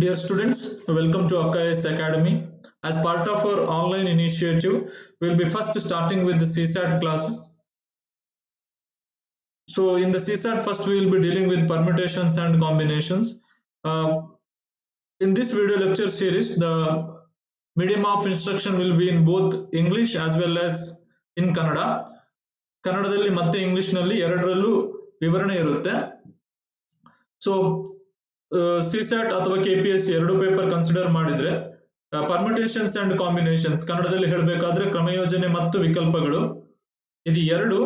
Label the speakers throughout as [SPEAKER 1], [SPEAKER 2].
[SPEAKER 1] Dear students, welcome to AKS Academy. As part of our online initiative, we'll be first starting with the CSAT classes. So in the CSAT, first we will be dealing with permutations and combinations. In this video lecture series, the medium of instruction will be in both English as well as in Kannada. ಕನ್ನಡದಲ್ಲಿ ಮತ್ತೆ ಇಂಗ್ಲಿಷ್ನಲ್ಲಿ ಎರಡರಲ್ಲೂ ವಿವರಣೆ ಇರುತ್ತೆ. So CSAT ಅಥವಾ KPS ಎರಡು paper consider ಮಾಡಿದ್ರೆ ಪರ್ಮಿಟೇಷನ್ಸ್ and combinations ಕನ್ನಡದಲ್ಲಿ ಹೇಳಬೇಕಾದ್ರೆ ಕ್ರಮಯೋಜನೆ ಮತ್ತು ವಿಕಲ್ಪಗಳು ಇದು ಎರಡು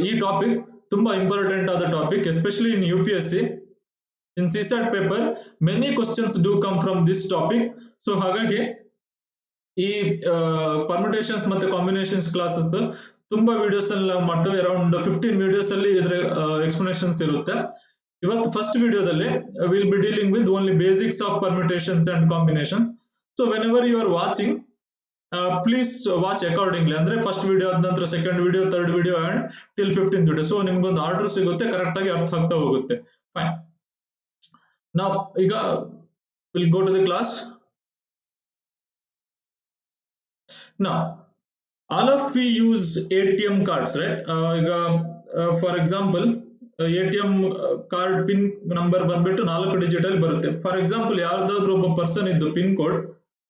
[SPEAKER 1] ಈ ಟಾಪಿಕ್ ತುಂಬಾ ಇಂಪಾರ್ಟೆಂಟ್ ಆದ topic, especially in UPSC. In CSAT paper many questions do come from this topic. So ಹಾಗಾಗಿ ಈ ಪರ್ಮಿಟೇಷನ್ಸ್ ಮತ್ತೆ ಕಾಂಬಿನೇಷನ್ಸ್ ಕ್ಲಾಸಸ್ ತುಂಬಾ ವಿಡಿಯೋಸ್ ಅಲ್ಲಿ ನಾವು ಮಾಡ್ತೇವೆ. ಅರೌಂಡ್ 15 ವಿಡಿಯೋಸ್ ಅಲ್ಲಿ ಇದರ ಎಕ್ಸ್ಪ್ಲನೇಷನ್ಸ್ ಇರುತ್ತೆ. ಇವತ್ತು ಫಸ್ಟ್ ವಿಡಿಯೋದಲ್ಲಿ will be dealing with only basics of permutations and combinations. So whenever you are watching, please watch accordingly. ಅಂದ್ರೆ ಫಸ್ಟ್ ವಿಡಿಯೋ ಆದ ನಂತರ second video, third video and till 15th video. So ನಿಮ್ಗೊಂದು order ಸಿಗುತ್ತೆ, correct ಆಗಿ ಅರ್ಥ ಆಗ್ತಾ ಹೋಗುತ್ತೆ. Fine. ನಾವು ಈಗ will go to the class. Now, all of we use ATM cards, right? For example, ATM card pin number ಬಂದ್ಬಿಟ್ಟು 4 digit ಅಲ್ಲಿ ಬರುತ್ತೆ. ಫಾರ್ ಎಕ್ಸಾಂಪಲ್, ಯಾರ್ದಾದ್ರೂ ಒಬ್ಬ ಪರ್ಸನ್ ಇದ್ದು ಪಿನ್ ಕೋಡ್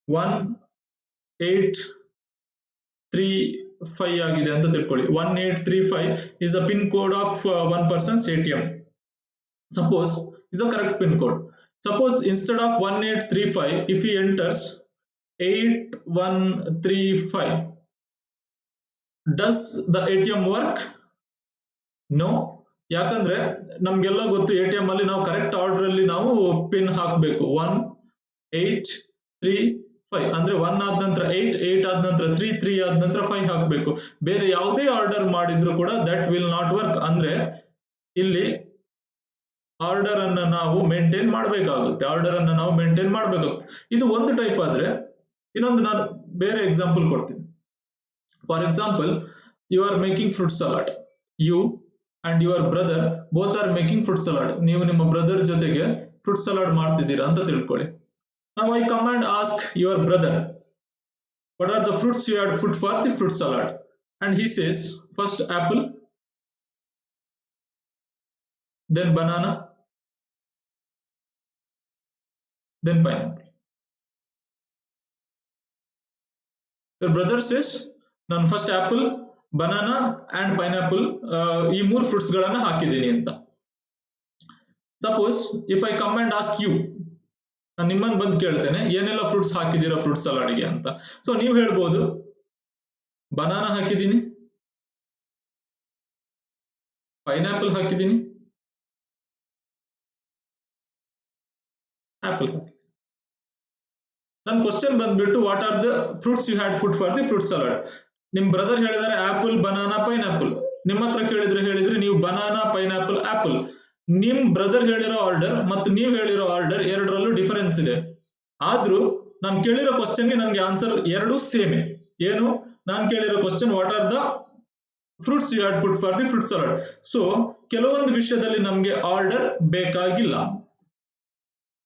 [SPEAKER 1] 1835 ಆಗಿದೆ ಅಂತ ತಿಳ್ಕೊಳ್ಳಿ. 1835 is the pin code of one person's ATM. Suppose ಇದು correct pin code. Suppose instead of 1835, if he enters 8135, does the ATM work? No. ಯಾಕಂದ್ರೆ ನಮ್ಗೆಲ್ಲ ಗೊತ್ತು ATM ಅಲ್ಲಿ ನಾವು ಕರೆಕ್ಟ್ ಆರ್ಡರ್ ಅಲ್ಲಿ ನಾವು ಪಿನ್ ಹಾಕಬೇಕು. 1835 ಅಂದ್ರೆ 1 ಆದ ನಂತರ 8 ಆದ ನಂತರ 3 ಆದ ನಂತರ 5 ಹಾಕಬೇಕು. ಬೇರೆ ಯಾವುದೇ ಆರ್ಡರ್ ಮಾಡಿದ್ರು ಕೂಡ ದಟ್ ವಿಲ್ ನಾಟ್ ವರ್ಕ್. ಅಂದ್ರೆ ಇಲ್ಲಿ ಆರ್ಡರ್ ಅನ್ನ ನಾವು ಮೇಂಟೈನ್ ಮಾಡಬೇಕಾಗುತ್ತೆ. ಇದು ಒಂದು ಟೈಪ್ ಆದ್ರೆ, ಇನ್ನೊಂದು ನಾನು ಬೇರೆ ಎಕ್ಸಾಂಪಲ್ ಕೊಡ್ತೀನಿ. For example, you are making fruit salad. You and your brother both are making fruit salad. ನೀವು ನಿಮ್ಮ ಬ್ರದರ್ ಜೊತೆಗೆ ಫ್ರೂಟ್ ಸಲಾಡ್ ಮಾಡ್ತಿದ್ದೀರಾ ಅಂತ ತಿಳ್ಕೊಳ್ಳಿ. Now I come and ask your brother, what are the fruits you had put for the fruit salad? And he says, first apple, then banana, then pineapple. Your brother says, ನಾನು first apple, banana and pineapple ಈ 3 fruits ಗಳನ್ನ ಹಾಕಿದ್ದೀನಿ ಅಂತ. Suppose if I come and ask you, ನಾನು ನಿಮ್ಮನ್ನು ಬಂದು ಕೇಳ್ತೇನೆ ಏನೆಲ್ಲ ಫ್ರೂಟ್ಸ್ ಹಾಕಿದ್ದೀರಾ ಫ್ರೂಟ್ ಸಲಾಡ್ಗೆ ಅಂತ. ಸೊ ನೀವು ಹೇಳ್ಬೋದು, ಬನಾನಾ ಹಾಕಿದ್ದೀನಿ, ಪೈನಾಪಲ್ ಹಾಕಿದ್ದೀನಿ, ಆಪಲ್ ಹಾಕಿದ್ದೀನಿ. ನನ್ನ ಕ್ವಶನ್ ಬಂದ್ಬಿಟ್ಟು what are the fruits you had put for the fruit salad. ನಿಮ್ ಬ್ರದರ್ ಹೇಳಿದಾರೆ ಆಪಲ್, ಬನಾನಾ, ಪೈನಾಪಲ್. ನಿಮ್ಮ ಹತ್ರ ಹೇಳಿದ್ರೆ ನೀವು ಬನಾನಾ, ಪೈನಾಪಲ್, ಆಪಲ್. ನಿಮ್ ಬ್ರದರ್ ಹೇಳಿರೋ ಆರ್ಡರ್ ಮತ್ತು ನೀವು ಹೇಳಿರೋ ಆರ್ಡರ್ ಎರಡರಲ್ಲೂ ಡಿಫರೆನ್ಸ್ ಇದೆ. ಆದ್ರೂ ನಾನು ಕೇಳಿರೋ ಕ್ವಶನ್ಗೆ ನನಗೆ ಆನ್ಸರ್ ಎರಡು ಸೇಮ್. ಏನು? ನಾನು ಕೇಳಿರೋ question what are the fruits you had put for the fruit salad. So ಕೆಲವೊಂದು ವಿಷಯದಲ್ಲಿ ನಮ್ಗೆ ಆರ್ಡರ್ ಬೇಕಾಗಿಲ್ಲ,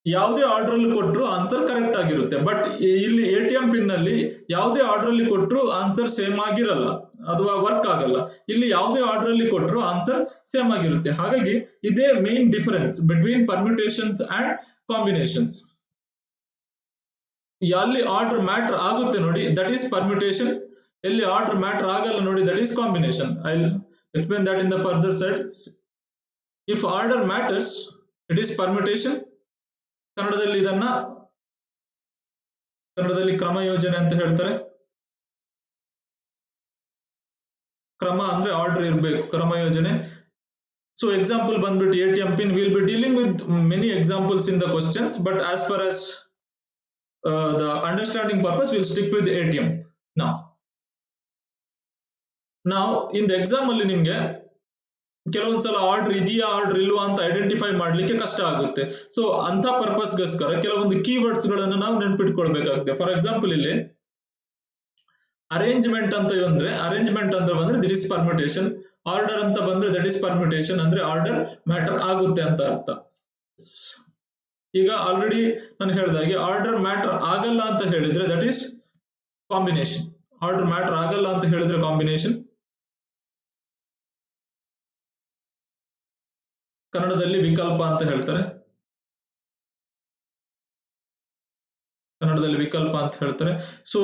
[SPEAKER 1] ಯಾವುದೇ ಆರ್ಡರ್ ಅಲ್ಲಿ ಕೊಟ್ಟರು ಆನ್ಸರ್ ಕರೆಕ್ಟ್ ಆಗಿರುತ್ತೆ. ಬಟ್ ಇಲ್ಲಿ ATM ಪಿನ್ ನಲ್ಲಿ ಯಾವುದೇ ಆರ್ಡರ್ ಅಲ್ಲಿ ಕೊಟ್ಟರು ಆನ್ಸರ್ ಸೇಮ್ ಆಗಿರಲ್ಲ ಅಥವಾ ವರ್ಕ್ ಆಗಲ್ಲ. ಇಲ್ಲಿ ಯಾವುದೇ ಆರ್ಡರ್ ಅಲ್ಲಿ ಕೊಟ್ಟರು ಆನ್ಸರ್ ಸೇಮ್ ಆಗಿರುತ್ತೆ. ಹಾಗಾಗಿ ಇದೇ main difference between permutations and combinations. ಎಲ್ಲಿ ಆರ್ಡರ್ ಮ್ಯಾಟರ್ ಆಗುತ್ತೆ ನೋಡಿ, ದಟ್ ಈಸ್ ಪರ್ಮ್ಯುಟೇಷನ್. ಎಲ್ಲಿ ಆರ್ಡರ್ ಮ್ಯಾಟರ್ ಆಗಲ್ಲ ನೋಡಿ, that is combination. I will explain that in the further side. If order matters, it is permutation. ಕನ್ನಡದಲ್ಲಿ ಕ್ರಮ ಯೋಜನೆ ಅಂತ ಹೇಳ್ತಾರೆ. ಕ್ರಮ ಅಂದ್ರೆ ಆರ್ಡರ್ ಇರಬೇಕು, ಕ್ರಮ ಯೋಜನೆ. ಸೊ ಎಕ್ಸಾಂಪಲ್ ಬಂದ್ಬಿಟ್ಟು ATM pin. Will be dealing with many examples in the questions, but as far as the understanding purpose will stick with ATM. ನಾವು ಇನ್ ದ ಎಕ್ಸಾಮ್ ಅಲ್ಲಿ ನಿಮ್ಗೆ ಕೆಲವೊಂದ್ಸಲ ಆರ್ಡರ್ ಇದೆಯಾ ಆರ್ಡರ್ ಇಲ್ವಾ ಅಂತ ಐಡೆಂಟಿಫೈ ಮಾಡ್ಲಿಕ್ಕೆ ಕಷ್ಟ ಆಗುತ್ತೆ. ಸೊ ಅಂತ ಪರ್ಪಸ್ಗೋಸ್ಕರ ಕೆಲವೊಂದು ಕೀವರ್ಡ್ಸ್ ಗಳನ್ನು ನಾವು ನೆನ್ಪಿಟ್ಕೊಳ್ಬೇಕಾಗುತ್ತೆ. ಫಾರ್ ಎಕ್ಸಾಂಪಲ್, ಇಲ್ಲಿ ಅರೇಂಜ್ಮೆಂಟ್ ಅಂತ ಬಂದ್ರೆ ದಿಟ್ ಇಸ್ ಪರ್ಮ್ಯುಟೇಷನ್. ಆರ್ಡರ್ ಅಂತ ಬಂದ್ರೆ ದಟ್ ಇಸ್ ಪರ್ಮ್ಯುಟೇಷನ್, ಅಂದ್ರೆ ಆರ್ಡರ್ ಮ್ಯಾಟರ್ ಆಗುತ್ತೆ ಅಂತ ಅರ್ಥ. ಈಗ ಆಲ್ರೆಡಿ ನಾನು ಹೇಳಿದಾಗೆ ಆರ್ಡರ್ ಮ್ಯಾಟರ್ ಆಗಲ್ಲ ಅಂತ ಹೇಳಿದ್ರೆ that is combination. Order matter ಆಗಲ್ಲ ಅಂತ ಹೇಳಿದ್ರೆ ಕಾಂಬಿನೇಷನ್. ಕನ್ನಡದಲ್ಲಿ ವಿಕಲ್ಪ ಅಂತ ಹೇಳ್ತಾರೆ. ಕನ್ನಡದಲ್ಲಿ ವಿಕಲ್ಪ ಅಂತ ಹೇಳ್ತಾರೆ. ಸೊ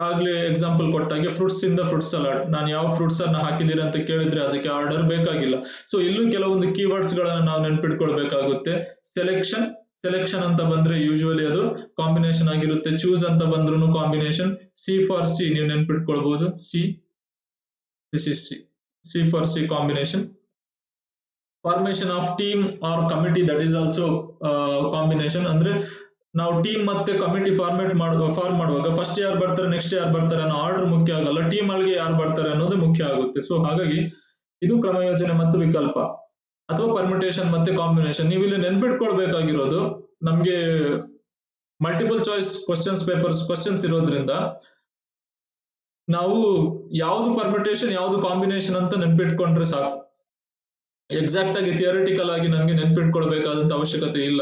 [SPEAKER 1] ಆಗ್ಲೇ ಎಕ್ಸಾಂಪಲ್ ಕೊಟ್ಟಾಗೆ ಫ್ರೂಟ್ಸ್ ಇಂದ ಫ್ರೂಟ್ ಸಲಾಡ್, ನಾನು ಯಾವ ಫ್ರೂಟ್ಸ್ ಅನ್ನ ಹಾಕಿದೀರಿ ಅಂತ ಕೇಳಿದ್ರೆ ಅದಕ್ಕೆ ಆರ್ಡರ್ ಬೇಕಾಗಿಲ್ಲ. ಸೊ ಇಲ್ಲೂ ಕೆಲವೊಂದು ಕೀವರ್ಡ್ಸ್ ಗಳನ್ನ ನಾವು ನೆನ್ಪಿಟ್ಕೊಳ್ಬೇಕಾಗುತ್ತೆ. ಸೆಲೆಕ್ಷನ್, ಸೆಲೆಕ್ಷನ್ ಅಂತ ಬಂದ್ರೆ ಯೂಶುವಲಿ ಅದು ಕಾಂಬಿನೇಷನ್ ಆಗಿರುತ್ತೆ. ಚೂಸ್ ಅಂತ ಬಂದ್ರು ಕಾಂಬಿನೇಷನ್. ಸಿ ಫಾರ್ ಸಿ ನೀವು ನೆನ್ಪಿಟ್ಕೊಳ್ಬಹುದು. C, this is C. C for C combination. Formation of team or committee, that is also combination. ಅಂದ್ರೆ ನಾವು ಟೀಮ್ ಮತ್ತೆ ಕಮಿಟಿ ಫಾರ್ಮ್ ಮಾಡುವಾಗ ಫಸ್ಟ್ ಯಾರು ಬರ್ತಾರೆ ನೆಕ್ಸ್ಟ್ ಯಾರು ಬರ್ತಾರೆ ಅನ್ನೋ ಆರ್ಡರ್ ಮುಖ್ಯ ಆಗಲ್ಲ, ಟೀಮ್ ಒಳಗೆ ಯಾರು ಬರ್ತಾರೆ ಅನ್ನೋದು ಮುಖ್ಯ ಆಗುತ್ತೆ. ಸೊ ಹಾಗಾಗಿ ಇದು ಕ್ರಮಯೋಜನೆ ಮತ್ತು ವಿಕಲ್ಪ ಅಥವಾ ಪರ್ಮಿಟೇಷನ್ ಮತ್ತೆ ಕಾಂಬಿನೇಷನ್. ನೀವು ಇಲ್ಲಿ ನೆನ್ಪಿಟ್ಕೊಳ್ಬೇಕಾಗಿರೋದು, ನಮ್ಗೆ ಮಲ್ಟಿಪಲ್ ಚಾಯ್ಸ್ ಕ್ವಶನ್ಸ್ ಇರೋದ್ರಿಂದ ನಾವು ಯಾವ್ದು ಪರ್ಮಿಟೇಷನ್ ಯಾವ್ದು ಕಾಂಬಿನೇಷನ್ ಅಂತ ನೆನ್ಪಿಟ್ಕೊಂಡ್ರೆ ಸಾಕು. ಎಕ್ಸಾಕ್ಟ್ ಆಗಿ ಥಿಯರಿಟಿಕಲ್ ಆಗಿ ನಮ್ಗೆ ನೆನ್ಪಿಟ್ಕೊಳ್ಬೇಕಾದಂತ ಅವಶ್ಯಕತೆ ಇಲ್ಲ.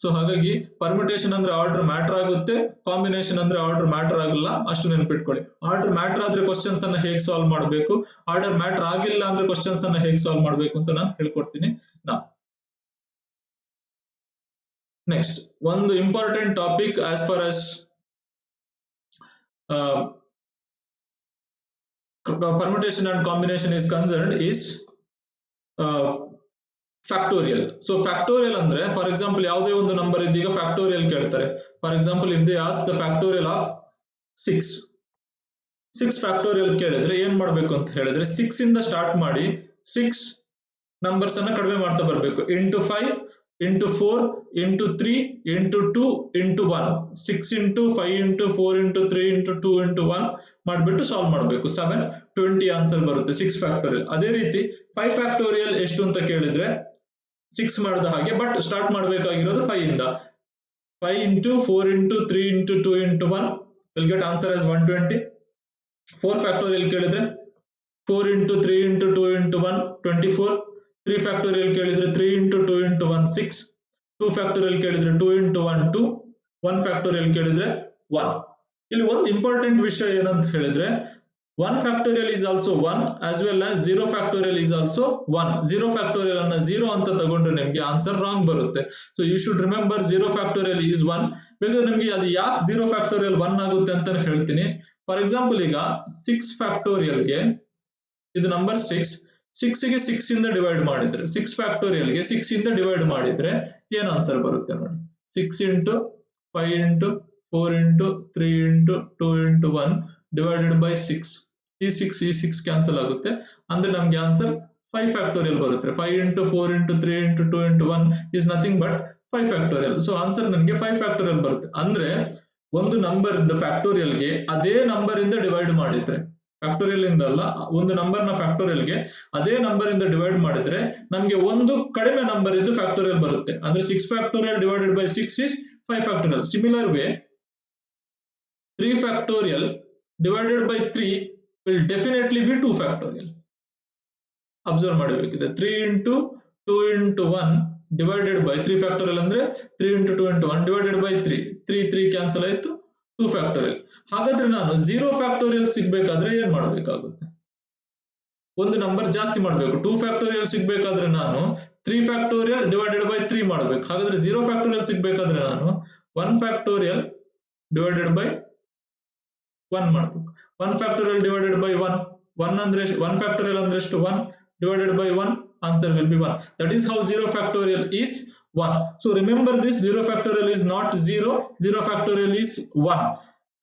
[SPEAKER 1] ಸೊ ಹಾಗಾಗಿ ಪರ್ಮಿಟೇಷನ್ ಅಂದ್ರೆ ಆರ್ಡರ್ ಮ್ಯಾಟರ್ ಆಗುತ್ತೆ, ಕಾಂಬಿನೇಷನ್ ಅಂದ್ರೆ ಆರ್ಡರ್ ಮ್ಯಾಟರ್ ಆಗಲ್ಲ, ಅಷ್ಟು ನೆನ್ಪಿಟ್ಕೊಳ್ಳಿ. ಆರ್ಡರ್ ಮ್ಯಾಟರ್ ಆದ್ರೆ ಕ್ವಶನ್ಸ್ ಅನ್ನ ಹೇಗೆ ಸಾಲ್ವ್ ಮಾಡಬೇಕು, ಆರ್ಡರ್ ಮ್ಯಾಟರ್ ಆಗಿಲ್ಲ ಅಂದ್ರೆ ಕ್ವಶನ್ಸ್ ಅನ್ನ ಹೇಗೆ ಸಾಲ್ವ್ ಮಾಡಬೇಕು ಅಂತ ನಾನು ಹೇಳ್ಕೊಡ್ತೀನಿ. ನೆಕ್ಸ್ಟ್ ಒಂದು important topic as far as permutation and combination is concerned is factorial. So factorial ಅಂದ್ರೆ ಫಾರ್ ಎಕ್ಸಾಂಪಲ್ ಯಾವುದೇ ಒಂದು ನಂಬರ್ ಇದೀಗ ಫ್ಯಾಕ್ಟೋರಿಯಲ್ ಕೇಳ್ತಾರೆ. For example if they ask the factorial of 6 factorial ಕೇಳಿದ್ರೆ ಏನ್ ಮಾಡ್ಬೇಕು ಅಂತ ಹೇಳಿದ್ರೆ 6 ಇಂದ ಸ್ಟಾರ್ಟ್ ಮಾಡಿ 6 ನಂಬರ್ಸ್ ಅನ್ನ ಕಡಿಮೆ ಮಾಡ್ತಾ ಬರ್ಬೇಕು. Into 5 into 4 into 3 into 2 into 1. 6 into 5 into 4 into 3 into 2 into 1 ಮಾಡ್ಬಿಟ್ಟು ಸಾಲ್ವ್ ಮಾಡಬೇಕು. 720 ಆನ್ಸರ್ ಬರುತ್ತೆ 6 ಫ್ಯಾಕ್ಟೋರಿಯಲ್. ಅದೇ ರೀತಿ 5 ಫ್ಯಾಕ್ಟೋರಿಯಲ್ ಎಷ್ಟು ಅಂತ ಕೇಳಿದ್ರೆ 6 ಮಾಡಿದ ಹಾಗೆ, ಬಟ್ ಸ್ಟಾರ್ಟ್ ಮಾಡಬೇಕಾಗಿರೋದು 5 ಇಂದ. 5 into 4 into 3 into 2 into 1 will get answer as 120. 4 factorial ಕೇಳಿದ್ರೆ 4 ಇಂಟು 3 ಇಂಟು 2 ಇಂಟು 1 24. 3 ಫ್ಯಾಕ್ಟೋರಿಯಲ್ ಕೇಳಿದ್ರೆ 3 ಇಂಟು 2 ಇಂಟು 1 6. 2 ಫ್ಯಾಕ್ಟೋರಿಯಲ್ ಕೇಳಿದ್ರೆ 2 ಇಂಟು 1 2. 1 ಫ್ಯಾಕ್ಟೋರಿಯಲ್ ಕೇಳಿದ್ರೆ 1. ಇಲ್ಲಿ ಒಂದು ಇಂಪಾರ್ಟೆಂಟ್ ವಿಷಯ ಏನಂತ ಹೇಳಿದ್ರೆ 1 factorial is also 1 as well as 0 factorial is also 1. 0 factorial ಅನ್ನ 0 ಅಂತ ತಗೊಂಡ್ರೆ ನಿಮ್ಗೆ ಆನ್ಸರ್ ರಾಂಗ್ ಬರುತ್ತೆ. So you should remember 0 factorial is 1. ಬೇಕಾದ್ರೆ ನಿಮ್ಗೆ ಅದು ಯಾಕೆ 0 ಫ್ಯಾಕ್ಟೋರಿಯಲ್ 1 ಆಗುತ್ತೆ ಅಂತ ಹೇಳ್ತೀನಿ. ಫಾರ್ ಎಕ್ಸಾಂಪಲ್ ಈಗ 6 ಫ್ಯಾಕ್ಟೋರಿಯಲ್ಗೆ ಇದು ನಂಬರ್ 6 ಗೆ 6 ಇಂದ ಡಿವೈಡ್ ಮಾಡಿದ್ರೆ 6 ಫ್ಯಾಕ್ಟೋರಿಯಲ್ಗೆ 6 ಇಂದ ಡಿವೈಡ್ ಮಾಡಿದ್ರೆ ಏನ್ ಆನ್ಸರ್ ಬರುತ್ತೆ ನೋಡಿ. 6 into 5 into 4 into 3 into 2 into 1 divided by 6. ಈ 6 ಕ್ಯಾನ್ಸಲ್ ಆಗುತ್ತೆ, ಅಂದ್ರೆ ನಮ್ಗೆ ಆನ್ಸರ್ 5 ಫ್ಯಾಕ್ಟೋರಿಯಲ್ ಬರುತ್ತೆ. 5 into 4 into 3 into 2 into 1 is nothing but 5 factorial. So answer ನನಗೆ 5 ಫ್ಯಾಕ್ಟೋರಿಯಲ್ ಬರುತ್ತೆ. ಅಂದ್ರೆ ಒಂದು ನಂಬರ್ ಫ್ಯಾಕ್ಟೋರಿಯಲ್ಗೆ ಅದೇ ನಂಬರ್ ಇಂದ ಡಿವೈಡ್ ಮಾಡಿದ್ರೆ, ಫ್ಯಾಕ್ಟೋರಿಯಲ್ ಇಂದ ಅಲ್ಲ, ಒಂದು ನಂಬರ್ ನ ಫ್ಯಾಕ್ಟೋರಿಯಲ್ಗೆ ಅದೇ ನಂಬರ್ ಇಂದ ಡಿವೈಡ್ ಮಾಡಿದ್ರೆ ನಮ್ಗೆ ಒಂದು ಕಡಿಮೆ ನಂಬರ್ ಇಂದ ಫ್ಯಾಕ್ಟೋರಿಯಲ್ ಬರುತ್ತೆ. ಅಂದ್ರೆ 6 factorial divided by 6 is 5 factorial. Similar way 3 factorial divided by 3 will definitely be 2 factorial. Observe ಮಾಡಬೇಕಿದೆ. 3 into 2 into 1 divided by 3 factorial ಅಂದ್ರೆ 3 into 2 into 1 divided by 3 cancel ಆಯ್ತು, 2 ಫ್ಯಾಕ್ಟೋರಿಯಲ್. ಹಾಗಾದ್ರೆ ನಾನು 0 ಫ್ಯಾಕ್ಟೋರಿಯಲ್ ಸಿಗ್ಬೇಕಾದ್ರೆ ಏನ್ ಮಾಡಬೇಕಾಗುತ್ತೆ? ಒಂದು ನಂಬರ್ ಜಾಸ್ತಿ ಮಾಡಬೇಕು. 2 ಫ್ಯಾಕ್ಟೋರಿಯಲ್ ಸಿಗ್ಬೇಕಾದ್ರೆ ನಾನು 3 ಫ್ಯಾಕ್ಟೋರಿಯಲ್ ಡಿವೈಡೆಡ್ ಬೈ 3 ಮಾಡಬೇಕು. ಹಾಗಾದ್ರೆ 0 ಫ್ಯಾಕ್ಟೋರಿಯಲ್ ಸಿಗ್ಬೇಕಾದ್ರೆ ನಾನು 1 ಫ್ಯಾಕ್ಟೋರಿಯಲ್ ಡಿವೈಡೆಡ್ ಬೈ 1 ಮಾಡಬೇಕು. 1 ಫ್ಯಾಕ್ಟೋರಿಯಲ್ ಡಿವೈಡೆಡ್ ಬೈ 1 ಅಂದ್ರೆ 1 ಫ್ಯಾಕ್ಟೋರಿಯಲ್ ಅಂದ್ರೆ ಎಷ್ಟು? 1 divided by 1, answer will be 1. That is how 0 factorial is 1. So remember this, 0 factorial is not 0 factorial is 1.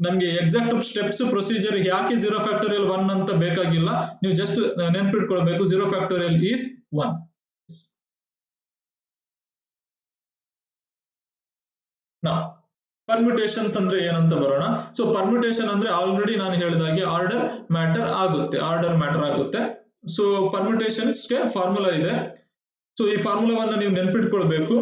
[SPEAKER 1] ನಮ್ಗೆ ಎಕ್ಸಾಕ್ಟ್ ಸ್ಟೆಪ್ಸ್ ಪ್ರೊಸೀಜರ್ ಯಾಕೆ 0 factorial 1 ಅಂತ ಬೇಕಾಗಿಲ್ಲ, ನೀವು ಜಸ್ಟ್ ನೆನ್ಪಿಟ್ಕೊಳ್ಬೇಕು 0 ಫ್ಯಾಕ್ಟೋರಿಯಲ್ is 1. Now ಪರ್ಮ್ಯುಟೇಷನ್ಸ್ ಅಂದ್ರೆ ಏನಂತ ಬರೋಣ. ಸೊ ಪರ್ಮ್ಯುಟೇಷನ್ ಅಂದ್ರೆ ಆಲ್ರೆಡಿ ನಾನು ಹೇಳಿದಾಗೆ ಆರ್ಡರ್ ಮ್ಯಾಟರ್ ಆಗುತ್ತೆ. ಸೊ ಪರ್ಮ್ಯುಟೇಷನ್ಸ್ಗೆ ಫಾರ್ಮುಲಾ ಇದೆ. ಸೊ ಈ ಫಾರ್ಮುಲಾವನ್ನ ನೀವು ನೆನ್ಪಿಟ್ಕೊಳ್ಬೇಕು.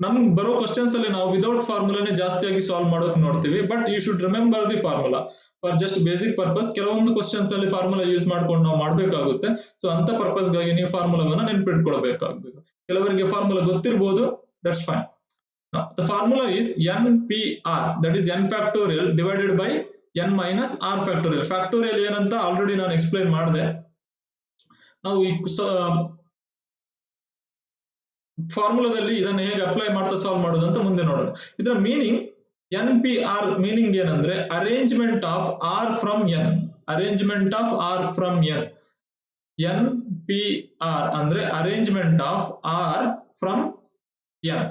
[SPEAKER 1] ನಮ್ಗೆ ಬರೋ ಕ್ವಶನ್ಸ್ ಅಲ್ಲಿ ನಾವು ವಿದೌಟ್ ಫಾರ್ಮುಲಾನೇ ಜಾಸ್ತಿಯಾಗಿ ಸಾಲ್ವ್ ಮಾಡೋಕ್ ನೋಡ್ತೀವಿ, but you should remember the formula for just basic purpose. ಕೆಲವೊಂದು ಕ್ವಶನ್ಸ್ ಅಲ್ಲಿ ಫಾರ್ಮುಲಾ ಯೂಸ್ ಮಾಡ್ಕೊಂಡು ನಾವು ಮಾಡ್ಬೇಕಾಗುತ್ತೆ. ಸೊ ಅಂತ ಪರ್ಪಸ್ ಗಾಗಿ ನೀವು ಫಾರ್ಮುಲಾವನ್ನ ನೆನ್ಪಿಟ್ಕೊಳ್ಬೇಕಾಗ್ಬೇಕು. ಕೆಲವರಿಗೆ ಫಾರ್ಮುಲಾ ಗೊತ್ತಿರಬಹುದು, that's fine. Now, the formula is NPR, that is n factorial divided by n minus r factorial. Factorial ಏನಂತ ಆಲ್ರೆಡಿ ನಾನು ಎಕ್ಸ್ಪ್ಲೈನ್ ಮಾಡಿದೆ. ನಾವು ಈ ಫಾರ್ಮುಲಾದಲ್ಲಿ ಇದನ್ನು ಹೇಗೆ ಅಪ್ಲೈ ಮಾಡ್ತಾ ಸಾಲ್ವ್ ಮಾಡೋದು ಅಂತ ಮುಂದೆ ನೋಡೋಣ. ಇದರ ಮೀನಿಂಗ್ NPR ಮೀನಿಂಗ್ ಏನಂದ್ರೆ arrangement of r from n. Arrangement of r from n. NPR ಅಂದ್ರೆ arrangement of r from n.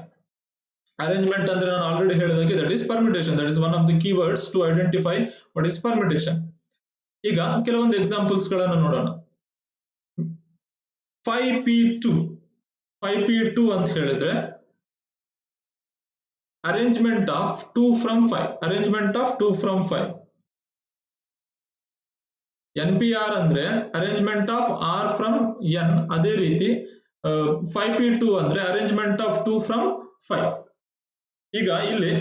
[SPEAKER 1] Arrangement ಅಂದ್ರೆ ನಾನು ಆಲ್ರೆಡಿ ಹೇಳಿದಾಗೆ that is permutation. That is one of the keywords to identify what is permutation. ಈಗ ಕೆಲವೊಂದು examples ಗಳನ್ನು ನೋಡೋಣ. 5p2 ಅಂತ ಹೇಳಿದ್ರೆ arrangement of 2 from 5. Arrangement of 2 from 5. NPR ಅಂದ್ರೆ arrangement of r from n. ಅದೇ ರೀತಿ 5p2 ಅಂದ್ರೆ ಅರೇಂಜ್ಮೆಂಟ್ ಆಫ್ 2 ಫ್ರಮ್ 5. ಈಗ ಇಲ್ಲಿ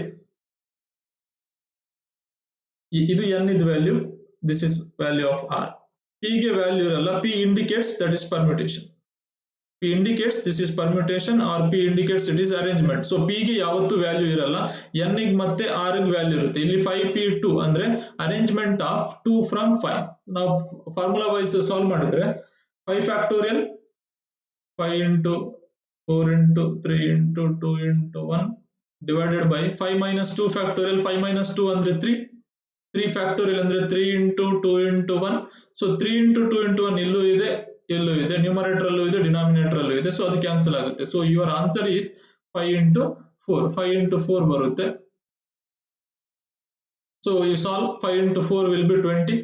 [SPEAKER 1] ಇದು n ಇದ್ value, this is value of r. p ಗೆ ವ್ಯಾಲ್ಯೂ ಇರಲ್ಲ. p indicates that is permutation. p indicates this is permutation or p indicates it is arrangement. So p ಗೆ ಯಾವತ್ತೂ value ಇರಲ್ಲ, n ಗೆ ಮತ್ತೆ r ಗೆ ವ್ಯಾಲ್ಯೂ ಇರುತ್ತೆ. ಇಲ್ಲಿ 5p2 ಅಂದ್ರೆ ಅರೇಂಜ್ಮೆಂಟ್ ಆಫ್ 2 ಫ್ರಮ್ 5. ನಾವು ಫಾರ್ಮುಲಾ ವೈಸ್ ಸಾಲ್ವ್ ಮಾಡಿದ್ರೆ 5 factorial 5 into 4 into 3 into 2 into 1 divided by 5 minus 2 factorial. 5 minus 2 ಅಂದ್ರೆ 3. 3 ಫ್ಯಾಕ್ಟೋರಿಯಲ್ ಅಂದ್ರೆ 3 into 2 into 1. So 3 into 2 into 1 ಇಲ್ಲೂ ಇದೆ, ಇಲ್ಲೂ ಇದೆ, ನ್ಯೂಮರೇಟರ್ ಅಲ್ಲೂ ಇದೆ, ಡಿನಾಮಿನೇಟರ್ ಅಲ್ಲೂ ಇದೆ. ಸೊ ಅದು ಕ್ಯಾನ್ಸಲ್ ಆಗುತ್ತೆ. So your answer is 5 into 4. 5 into 4 ಬರುತ್ತೆ. So you solve 5 into 4 will be 20.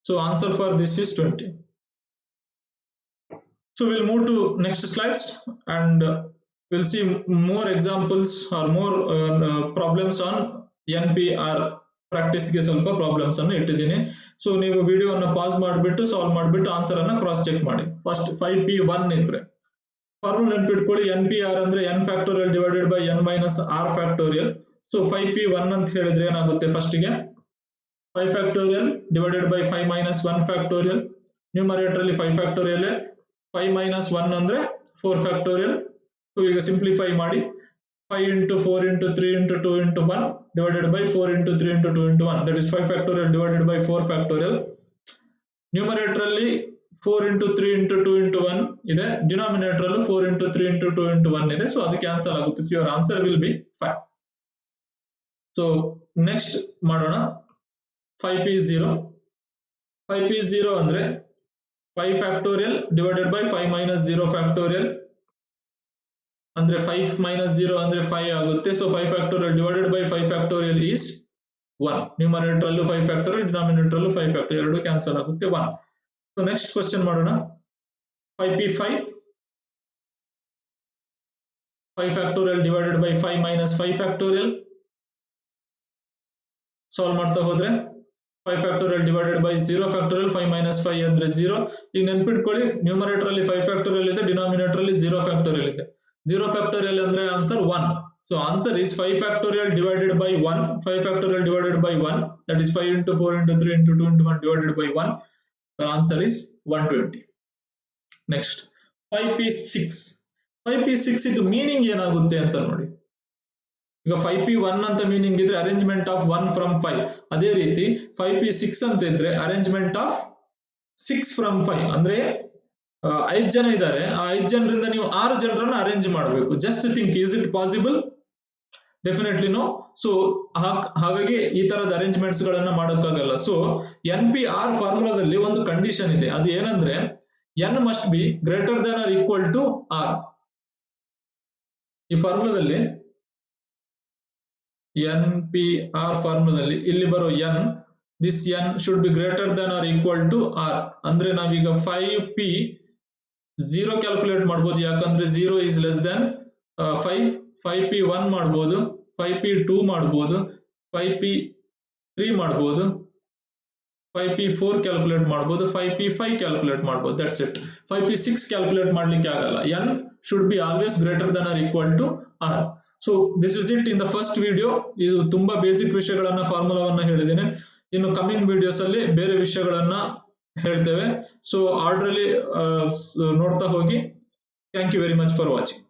[SPEAKER 1] So answer for this is 20. So we'll move to next slides and we'll see more examples or more problems on NPR. ಪ್ರಾಕ್ಟೀಸ್ಗೆ ಸ್ವಲ್ಪ problems ಅನ್ನು ಇಟ್ಟಿದ್ದೀನಿ. So ನೀವು ವಿಡಿಯೋನ pass ಮಾಡಿಬಿಟ್ಟು solve ಮಾಡಿಬಿಟ್ಟು answer ಅನ್ನ cross check ಮಾಡಿ. First 5p1 ಇದ್ರೆ ಫಾರ್ಮುಲಾ ನೆನ್ಪಿಟ್ಕೊಳ್ಳಿ. NPR ಅಂದ್ರೆ n factorial divided by n minus r factorial. So 5p1 ಅಂತ ಹೇಳಿದ್ರೆ ಏನಾಗುತ್ತೆ, ಫಸ್ಟ್ ಗೆ 5 factorial divided by 5 minus 1 factorial. Numerator ಅಲ್ಲಿ 5 ಫ್ಯಾಕ್ಟೋರಿಯಲ್, 5 ಮೈನಸ್ 1 ಅಂದ್ರೆ 4 ಫ್ಯಾಕ್ಟೋರಿಯಲ್. ಸೊ ಈಗ ಸಿಂಪ್ಲಿಫೈ ಮಾಡಿ 5 into 4 into 3 into 2 into 1 divided by 4 into 3 into 2 into 1, that is 5 factorial divided by 4 factorial. Numerator ಅಲ್ಲಿ 4 into 3 into 2 into 1 ಇದೆ, denominator ಅಲ್ಲಿ 4 into 3 into 2 into 1 ಇದೆ. So ಅದು cancel ಆಗುತ್ತೆ. So your answer will be 5. So next ಮಾಡೋಣ 5p0. 5p0 ಅಂದ್ರೆ 5 factorial divided by 5 minus 0 factorial ಅಂದ್ರೆ 5 minus 0 ಅಂದ್ರೆ 5 ಆಗುತ್ತೆ. So 5 factorial divided by 5 factorial is 1. Numerator ಅಲ್ಲೂ 5 ಫ್ಯಾಕ್ಟೋರಿಯಲ್, ಡಿನಾಮಿನೇಟರ್ ಅಲ್ಲೂ 5 ಫ್ಯಾಕ್ಟೋರಿಯಲ್, ಎರಡು ಕ್ಯಾನ್ಸಲ್ ಆಗುತ್ತೆ 1. ಸೊ ನೆಕ್ಸ್ಟ್ ಕ್ವೆಶ್ಚನ್ ಮಾಡೋಣ 5p5. 5 factorial divided by 5 minus 5 factorial. Solve ಮಾಡ್ತಾ ಹೋದ್ರೆ 5 factorial divided by 0 factorial. 5 minus 5 ಅಂದ್ರೆ 0. ಈಗ ನೆನ್ಪಿಟ್ಕೊಳ್ಳಿ, ನ್ಯೂಮರೇಟರ್ ಅಲ್ಲಿ 5 ಫ್ಯಾಕ್ಟೋರಿಯಲ್ ಇದೆ, ಡಿನಾಮಿನೇಟರ್ ಅಲ್ಲಿ 0 ಫ್ಯಾಕ್ಟೋರಿಯಲ್ ಇದೆ. 0 ಫ್ಯಾಕ್ಟೋರಿಯಲ್ ಅಂದ್ರೆ answer 1. So answer is 5 factorial divided by 1. 5 factorial divided by 1, that is 5 into 4 into 3 into 2 into 1 divided by 1. The answer is 120. Next 5p6. 5p6 ಇದು meaning ಏನಾಗುತ್ತೆ ಅಂತ ನೋಡಿ. ಈಗ 5p1 ಅಂತ ಮೀನಿಂಗ್ ಇದ್ರೆ ಅರೇಂಜ್ಮೆಂಟ್ ಆಫ್ 1 ಫ್ರಮ್ 5. ಅದೇ ರೀತಿ 5p6 ಅಂತ ಇದ್ರೆ ಅರೇಂಜ್ಮೆಂಟ್ ಆಫ್ 6 ಫ್ರಮ್ 5. ಅಂದ್ರೆ 5 ಜನ ಇದ್ದಾರೆ, ಆ 5 ಜನರಿಂದ ನೀವು 6 ಜನರನ್ನ ಅರೇಂಜ್ ಮಾಡಬೇಕು. Just think, is it possible? Definitely no. So ಹಾಗಾಗಿ ಈ ತರದ ಅರೇಂಜ್ಮೆಂಟ್ಸ್ ಗಳನ್ನ ಮಾಡೋಕ್ಕಾಗಲ್ಲ. ಸೊ NPR ಫಾರ್ಮುಲಾದಲ್ಲಿ ಒಂದು ಕಂಡೀಷನ್ ಇದೆ. ಅದು ಏನಂದ್ರೆ n must be greater than or equal to r. ಈ ಫಾರ್ಮುಲಾದಲ್ಲಿ NPR ಫಾರ್ಮುಲಾದಲ್ಲಿ ಇಲ್ಲಿ ಬರೋ n, this n should be greater than or equal to r. ಅಂದ್ರೆ ನಾವೀಗ 5p0 ಕ್ಯಾಲ್ಕುಲೇಟ್ ಮಾಡ್ಬೋದು, ಯಾಕಂದ್ರೆ 0 is less than 5. 5p1 ಮಾಡ್ಬೋದು, 5p2 ಮಾಡ್ಬೋದು, 5p3 ಮಾಡ್ಬೋದು, 5p4 ಕ್ಯಾಲ್ಕುಲೇಟ್ ಮಾಡ್ಬೋದು, 5p5 ಕ್ಯಾಲ್ಕುಲೇಟ್ ಮಾಡ್ಬೋದು. That's it. 5p6 ಕ್ಯಾಲ್ಕುಲೇಟ್ ಮಾಡ್ಲಿಕ್ಕೆ ಆಗಲ್ಲ. n should be always greater than or equal to r. So this is it in the first video. ಇದು ತುಂಬಾ basic ವಿಷಯಗಳನ್ನ, ಫಾರ್ಮುಲಾವನ್ನ ಹೇಳಿದ್ದೇನೆ. ಇನ್ನು ಕಮಿಂಗ್ ವಿಡಿಯೋಸ್ ಅಲ್ಲಿ ಬೇರೆ ವಿಷಯಗಳನ್ನ ಹೇಳ್ತೇವೆ. ಸೊ ಆರ್ಡರ್ ಅಲ್ಲಿ ನೋಡ್ತಾ ಹೋಗಿ. Thank you very much for watching.